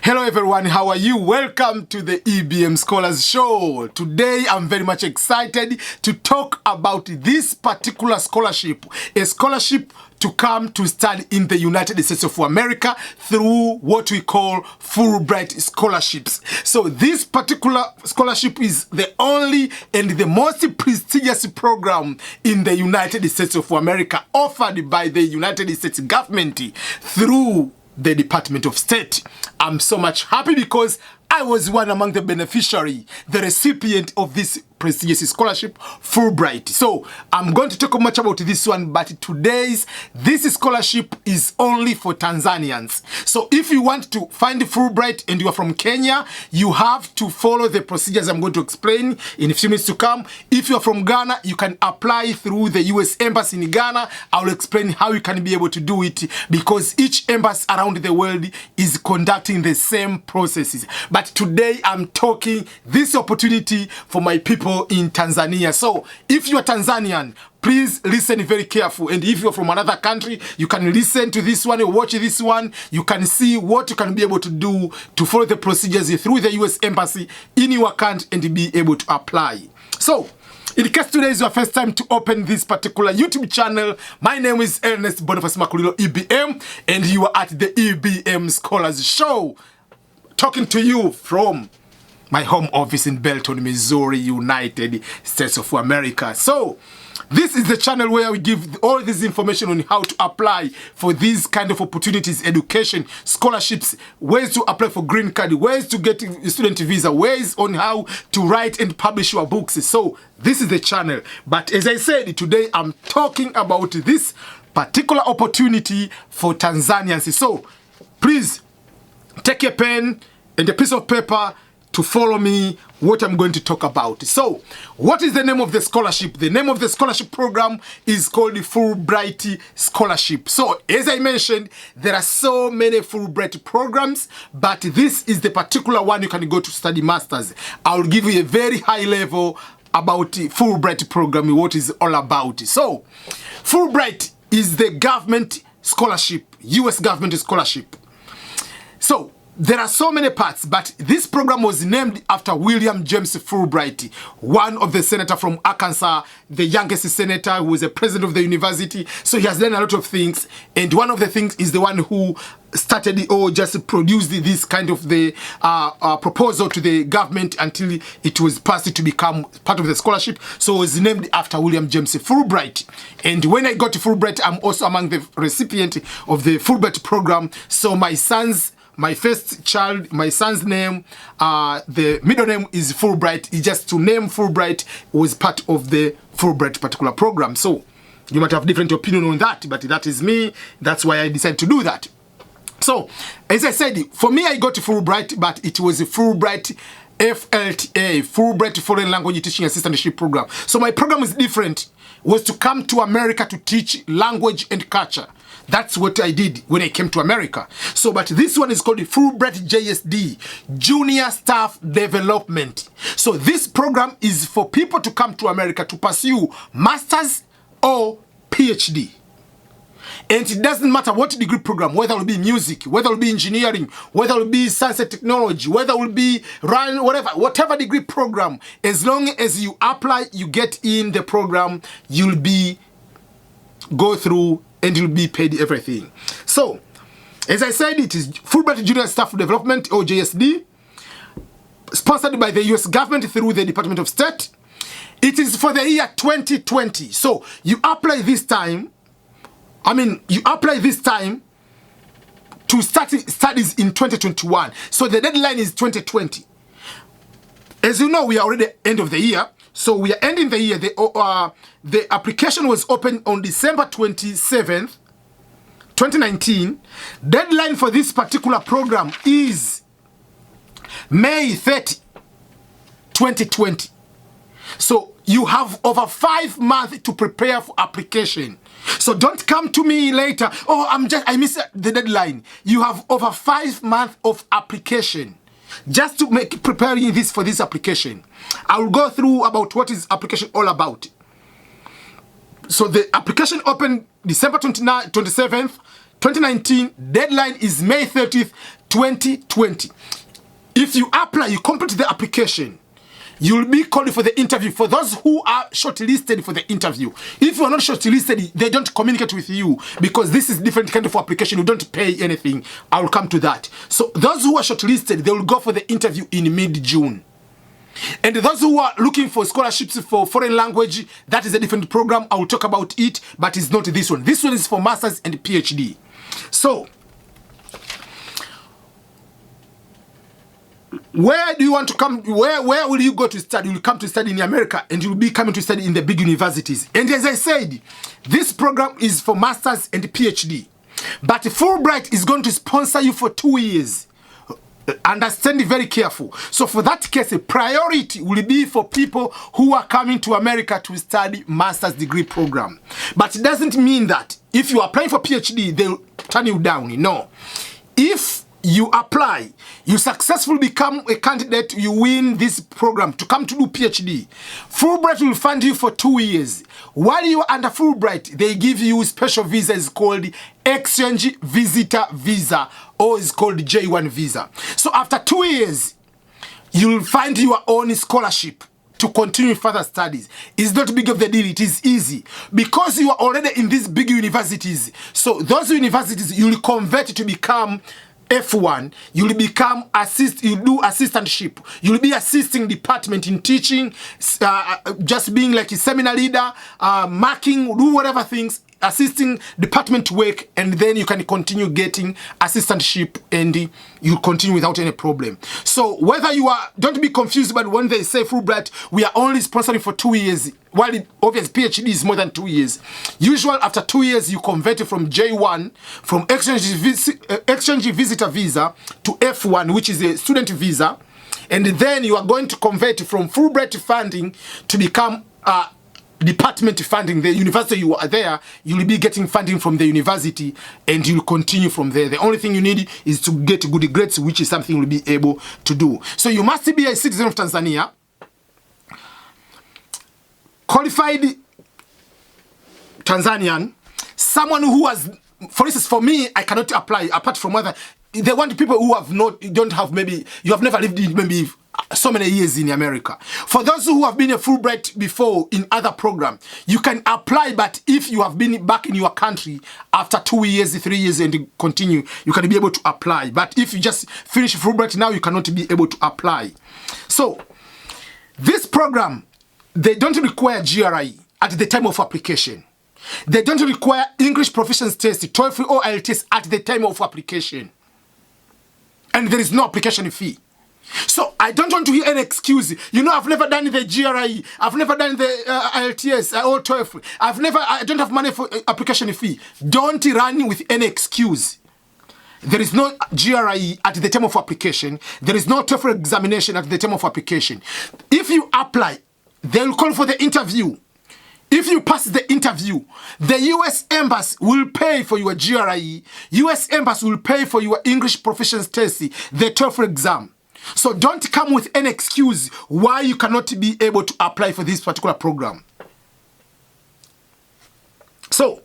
Hello everyone, how are you? Welcome to the EBM Scholars Show. Today I'm very much excited to talk about this particular scholarship, a scholarship to come to study in the United States of America through what we call Fulbright scholarships. So this particular scholarship is the only and the most prestigious program in the United States of America offered by the United States government through the Department of State. I'm so much happy because I was one among the beneficiary, the recipient of this prestigious scholarship, Fulbright. So I'm going to talk much about this one, but this scholarship is only for Tanzanians. So if you want to find Fulbright and you are from Kenya, you have to follow the procedures I'm going to explain in a few minutes to come. If you are from Ghana, you can apply through the US Embassy in Ghana. I will explain how you can be able to do it because each embassy around the world is conducting the same processes. But today I'm talking this opportunity for my people in Tanzania. So if you are Tanzanian, please listen very careful. And if you're from another country, you can listen to this one or watch this one. You can see what you can be able to do to follow the procedures through the US Embassy in your country and be able to apply. So in case today is your first time to open this particular YouTube channel, my name is Ernest Boniface Makulilo, EBM, and you are at the EBM Scholars Show, talking to you from my home office in Belton, Missouri, United States of America. So this is the channel where we give all this information on how to apply for these kind of opportunities, education, scholarships, ways to apply for green card, ways to get a student visa, ways on how to write and publish your books. So this is the channel. But as I said, today I'm talking about this particular opportunity for Tanzanians. So please take a pen and a piece of paper to follow me what I'm going to talk about. So, what is the name of the scholarship? The name of the scholarship program is called the Fulbright Scholarship. So, as I mentioned, there are so many Fulbright programs, but this is the particular one you can go to study masters. I'll give you a very high level about the Fulbright program, what is all about. So, Fulbright is the government scholarship, US government scholarship. So, there are so many parts, but this program was named after William James Fulbright, one of the senators from Arkansas, the youngest senator who was a president of the university. So he has done a lot of things, and one of the things is the one who started or just produced this kind of the proposal to the government until it was passed to become part of the scholarship. So it was named after William James Fulbright. And when I got to Fulbright, I'm also among the recipient of the Fulbright program. So my first child, my son's name, the middle name is Fulbright. It's just to name Fulbright was part of the Fulbright particular program. So you might have different opinion on that, but that is me. That's why I decided to do that. So as I said, for me, I got Fulbright, but it was a Fulbright FLTA, Fulbright Foreign Language Teaching Assistantship Program. So my program is different. It was to come to America to teach language and culture. That's what I did when I came to America. So, but this one is called the Fulbright JSD, Junior Staff Development. So this program is for people to come to America to pursue masters or PhD. And it doesn't matter what degree program, whether it will be music, whether it will be engineering, whether it will be science and technology, whether it will be whatever degree program, as long as you apply, you get in the program, you'll go through and you'll be paid everything. So, as I said, it is Fulbright Junior Staff Development or JSD, sponsored by the US government through the Department of State. It is for the year 2020. So, you apply this time to start studies in 2021. So the deadline is 2020. As you know, we are already end of the year. So we are ending the year. The application was opened on December 27th, 2019. Deadline for this particular program is May 30, 2020. So you have over 5 months to prepare for application. So don't come to me later, oh, I missed the deadline. You have over 5 months of application just to preparing this for this application. I will go through about what is application all about. So the application opened December 27th, 2019. Deadline is May 30th, 2020. If you apply, you complete the application, you'll be called for the interview. For those who are shortlisted for the interview, if you are not shortlisted, they don't communicate with you because this is different kind of application. You don't pay anything. I will come to that. So those who are shortlisted, they will go for the interview in mid-June. And those who are looking for scholarships for foreign language, that is a different program. I will talk about it, but it's not this one. This one is for Masters and PhD. So, where do you want to come? Where will you go to study? You will come to study in America, and you will be coming to study in the big universities. And as I said, this program is for Masters and PhD. But Fulbright is going to sponsor you for 2 years. Understand it very careful. So for that case, a priority will be for people who are coming to America to study master's degree program. But it doesn't mean that if you apply for PhD, they'll turn you down. No. If you apply, you successfully become a candidate, you win this program to come to do PhD. Fulbright will fund you for 2 years. While you are under Fulbright, they give you special visa. It's called exchange visitor visa, or it's called J1 visa. So after 2 years, you'll find your own scholarship to continue further studies. It's not big of the deal. It is easy because you are already in these big universities. So those universities, you'll convert to become F1, you'll become you do assistantship. You'll be assisting department in teaching, just being like a seminar leader, marking, do whatever things, assisting department work, and then you can continue getting assistantship and you continue without any problem. So whether you are, don't be confused, but when they say Fulbright, we are only sponsoring for 2 years, while obviously PhD is more than 2 years. Usually after 2 years, you convert from J1, from exchange visitor visa to F1, which is a student visa. And then you are going to convert from Fulbright funding to become department funding. The university you are there, you'll be getting funding from the university and you'll continue from there. The only thing you need is to get good grades, which is something you'll be able to do. So you must be a citizen of Tanzania, qualified Tanzanian, someone who has, for instance, for me, I cannot apply apart from other. They want people who have not, don't have, maybe you have never lived in maybe so many years in America. For those who have been a Fulbright before in other program, you can apply, but if you have been back in your country after 2 years, 3 years and continue, you can be able to apply. But if you just finish Fulbright now, you cannot be able to apply. So this program, they don't require GRE at the time of application. They don't require English proficiency test, TOEFL or IELTS at the time of application. And there is no application fee. So I don't want to hear any excuse. You know, I've never done the GRE. I've never done the IELTS or TOEFL. I don't have money for application fee. Don't run with any excuse. There is no GRE at the time of application. There is no TOEFL examination at the time of application. If you apply, they'll call for the interview. If you pass the interview, the U.S. Embassy will pay for your GRE. U.S. Embassy will pay for your English proficiency test, the TOEFL exam. So don't come with any excuse why you cannot be able to apply for this particular program. So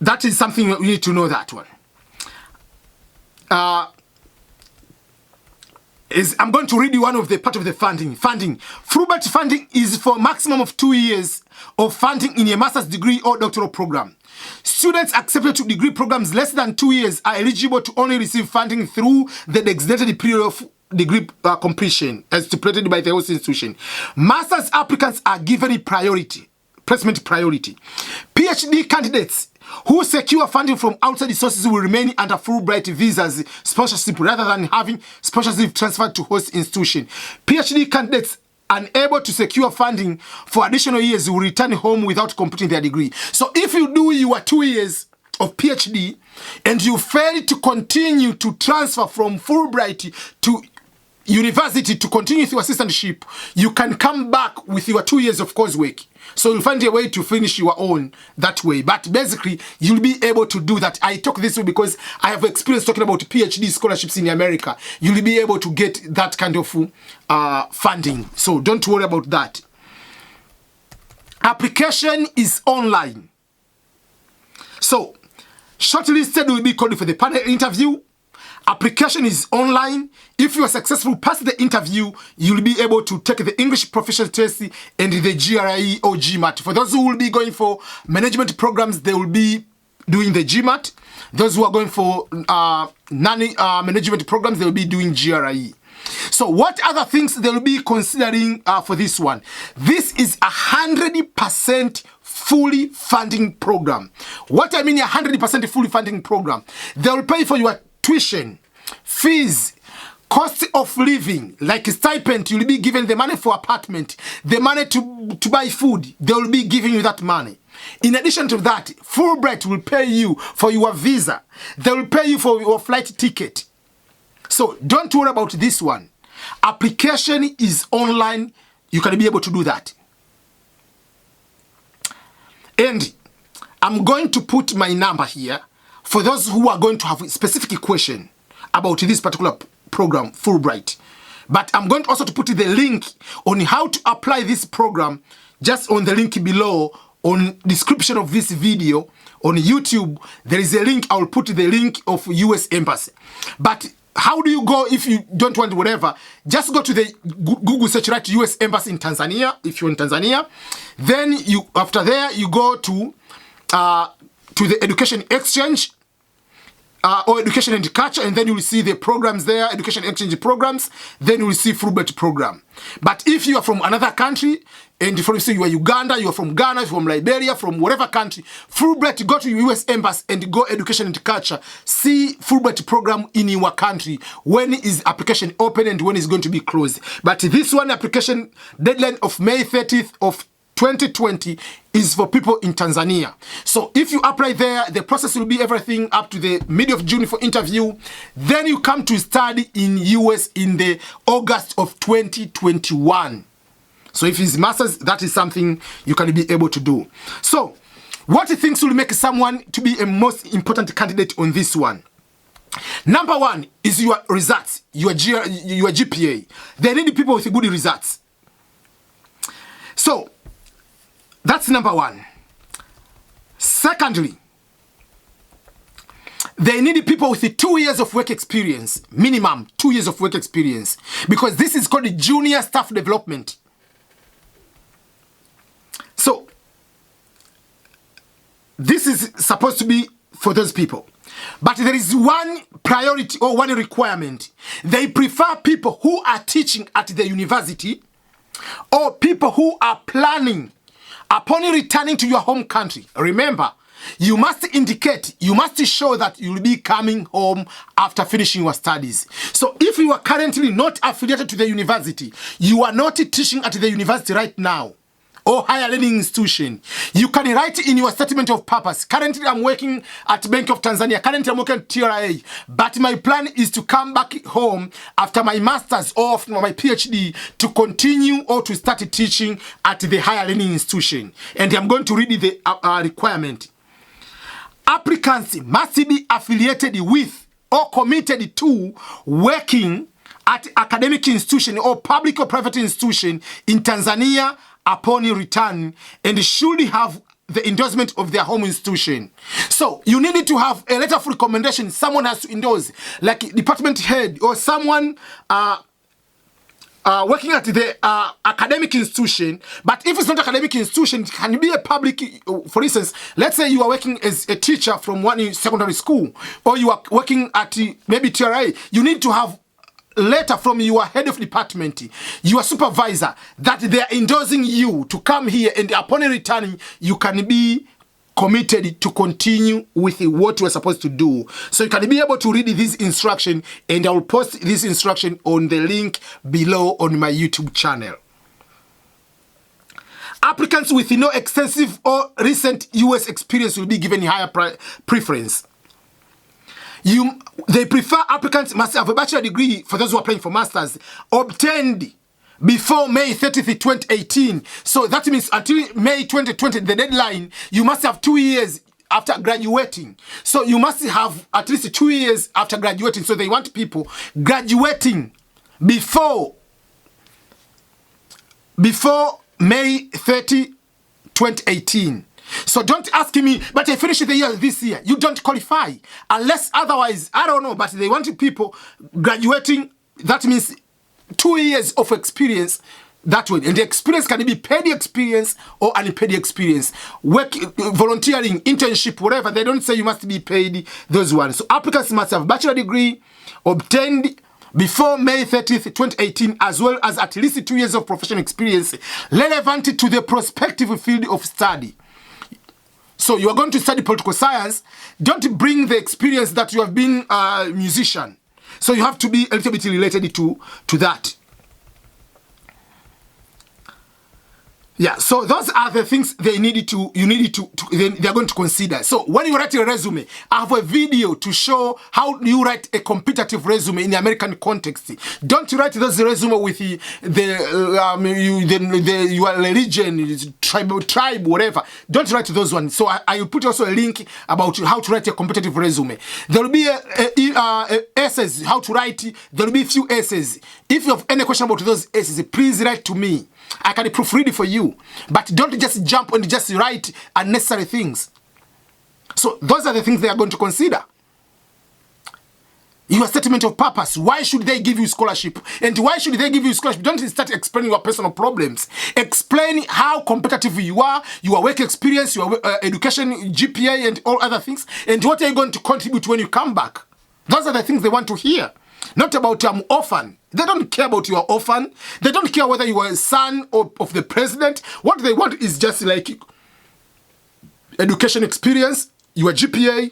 that is something you need to know, that one. I'm going to read you one of the part of the funding. Fulbright funding is for a maximum of 2 years of funding in a master's degree or doctoral program. Students accepted to degree programs less than 2 years are eligible to only receive funding through the designated period of degree completion as stipulated by the host institution. Master's applicants are given placement priority. PhD candidates who secure funding from outside sources will remain under Fulbright visas sponsorship rather than having sponsorship transferred to host institution. PhD candidates unable to secure funding for additional years will return home without completing their degree. So if you do your 2 years of PhD and you fail to continue to transfer from Fulbright to university to continue with your assistantship, you can come back with your 2 years of coursework. So you'll find a way to finish your own that way. But basically, you'll be able to do that. I talk this way because I have experience talking about PhD scholarships in America. You'll be able to get that kind of funding. So don't worry about that. Application is online. So Shortlisted will be called for the panel interview. Application is online. If you are successful past the interview, you'll be able to take the English proficiency test and the GRE or GMAT. For those who will be going for management programs, they will be doing the GMAT. Those who are going for non-management programs, they will be doing GRE. So what other things they will be considering for this one? This is 100% fully funding program. What I mean 100% fully funding program? They will pay for your tuition, fees, cost of living, like stipend. You'll be given the money for apartment, the money to buy food. They will be giving you that money. In addition to that, Fulbright will pay you for your visa. They will pay you for your flight ticket. So don't worry about this one. Application is online. You can be able to do that. And I'm going to put my number here for those who are going to have a specific question about this particular program, Fulbright. But I'm going also to put the link on how to apply this program just on the link below on description of this video on YouTube. There is a link. I will put the link of US Embassy. But how do you go if you don't want whatever? Just go to the Google search, write US Embassy in Tanzania if you're in Tanzania. Then you, after there, you go to the Education Exchange or Education and Culture, and then you will see the programs there, Education Exchange programs. Then you will see Fulbright program. But if you are from another country, and for instance you are Uganda, you are from Ghana, from Liberia, from whatever country, Fulbright, go to US Embassy and go Education and Culture. See Fulbright program in your country. When is application open and when is going to be closed? But this one application deadline of May 30th of 2020 is for people in Tanzania. So if you apply there, the process will be everything up to the middle of June for interview. Then you come to study in US in the August of 2021. So if it's masters, that is something you can be able to do. So what things will make someone to be a most important candidate on this one? Number one is your results, your GPA. They need people with good results. So that's number one. Secondly, they need people with 2 years of work experience, minimum 2 years of work experience, because this is called junior staff development. So this is supposed to be for those people. But there is one priority or one requirement. They prefer people who are teaching at the university or people who are planning upon returning to your home country. Remember, you must indicate, you must show that you will be coming home after finishing your studies. So if you are currently not affiliated to the university, you are not teaching at the university right now, or higher learning institution, you can write in your statement of purpose, currently I'm working at Bank of Tanzania, currently I'm working at TRA, but my plan is to come back home after my master's or after my PhD to continue or to start teaching at the higher learning institution. And I'm going to read the requirement. Applicants must be affiliated with or committed to working at academic institution or public or private institution in Tanzania upon return, and should have the endorsement of their home institution. So you need to have a letter of recommendation. Someone has to endorse, like department head or someone working at the academic institution. But if it's not academic institution, it can be a public. For instance, let's say you are working as a teacher from one secondary school, or you are working at maybe TRA. You need to have letter from your head of department, your supervisor, that they are endorsing you to come here, and upon returning, you can be committed to continue with what you are supposed to do. So you can be able to read this instruction, and I will post this instruction on the link below on my YouTube channel. Applicants with no extensive or recent US experience will be given higher preference. They prefer applicants must have a bachelor degree, for those who are applying for masters, obtained before May 30th, 2018. So that means until May 2020, the deadline, you must have 2 years after graduating. So you must have at least 2 years after graduating. So they want people graduating before May 30, 2018. So don't ask me, but I finished the year this year. You don't qualify. Unless otherwise, I don't know, but they want people graduating. That means 2 years of experience that way. And the experience can be paid experience or unpaid experience. Work, volunteering, internship, whatever. They don't say you must be paid those ones. So applicants must have bachelor degree obtained before May 30th, 2018, as well as at least 2 years of professional experience relevant to the prospective field of study. So you are going to study political science. Don't bring the experience that you have been a musician. So you have to be a little bit related to that. Yeah, so those are the things they are going to consider. So when you write a resume, I have a video to show how you write a competitive resume in the American context. Don't write those resume with your religion, tribe, whatever. Don't write those ones. So I will put also a link about how to write a competitive resume. There will be essays, how to write. There will be a few essays. If you have any question about those essays, please write to me. I can proofread it for you. But don't just jump and just write unnecessary things. So those are the things they are going to consider. Your statement of purpose. Why should they give you scholarship? And why should they give you scholarship? Don't start explaining your personal problems. Explain how competitive you are, your work experience, your education, GPA, and all other things. And what are you going to contribute when you come back? Those are the things they want to hear. Not about I'm orphan. They don't care about your orphan. They don't care whether you are a son of the president. What they want is just like education experience, your GPA,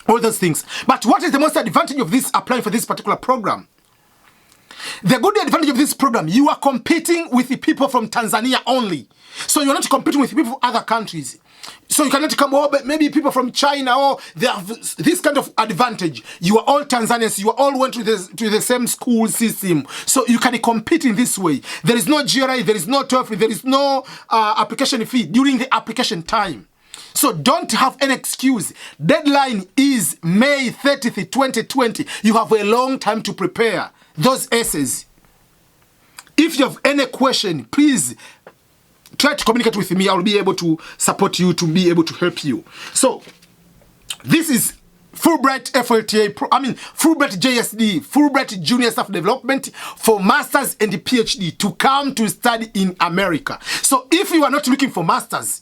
all those things. But what is the most advantage of this applying for this particular program? The good advantage of this program, you are competing with the people from Tanzania only. So you're not competing with people from other countries. So you cannot come over, maybe people from China, or they have this kind of advantage. You are all Tanzanians, you are all went to the same school system. So you can compete in this way. There is no GRI, there is no TOEFL, there is no application fee during the application time. So don't have an excuse. Deadline is May 30th, 2020. You have a long time to prepare those essays. If you have any question, please try to communicate with me. I will be able to support you, to be able to help you. So this is Fulbright FLTA, Fulbright JSD, Fulbright Junior Staff Development for Masters and PhD to come to study in America. So if you are not looking for masters,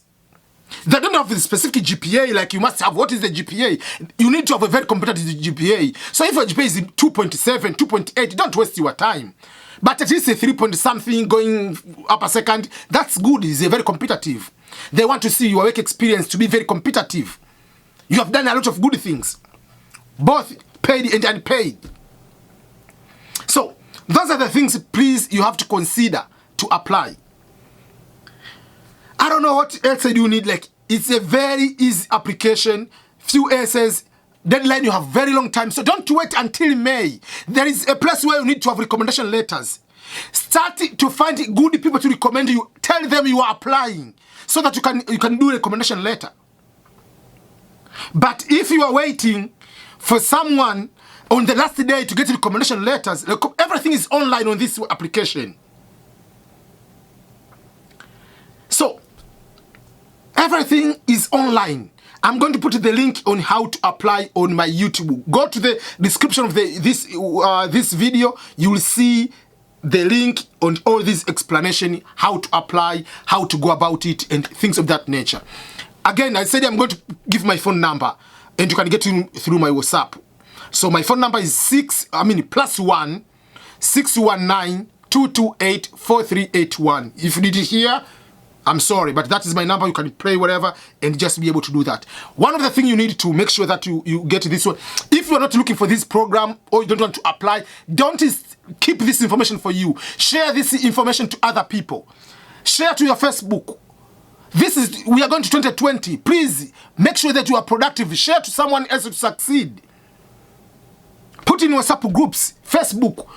they don't have the specific GPA like you must have. What is the GPA? You need to have a very competitive GPA. So if your GPA is 2.7, 2.8, don't waste your time. But at least a 3 point something going up a second, that's good. It's very competitive. They want to see your work experience to be very competitive. You have done a lot of good things, both paid and unpaid. So those are the things, please, you have to consider to apply. I don't know what else you need. Like, it's a very easy application. Few essays. Deadline, you have very long time. So don't wait until May. There is a place where you need to have recommendation letters. Start to find good people to recommend you. Tell them you are applying so that you can do a recommendation letter. But if you are waiting for someone on the last day to get recommendation letters, everything is online on this application. So everything is online. I'm going to put the link on how to apply on my YouTube. Go to the description of this video. You will see the link on all this explanation, how to apply, how to go about it, and things of that nature. Again, I said I'm going to give my phone number, and you can get in through my WhatsApp. So my phone number is +1 619 228 4381. If you need it here, I'm sorry, but that is my number. You can play whatever and just be able to do that. One of the things you need to make sure that you get this one. If you're not looking for this program or you don't want to apply, don't keep this information for you. Share this information to other people. Share to your Facebook. We are going to 2020. Please make sure that you are productive. Share to someone else to succeed. Put in WhatsApp groups, Facebook.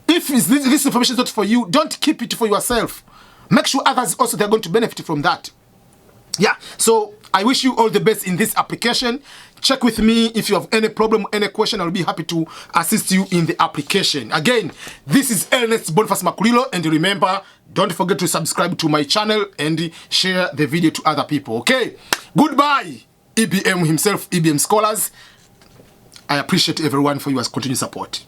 If this information is not for you, don't keep it for yourself. Make sure others also, they're going to benefit from that. Yeah, so I wish you all the best in this application. Check with me if you have any problem, any question. I'll be happy to assist you in the application. Again, this is Ernest Boniface Makulilo, and remember, don't forget to subscribe to my channel and share the video to other people. Okay, goodbye, EBM himself, EBM Scholars. I appreciate everyone for your continued support.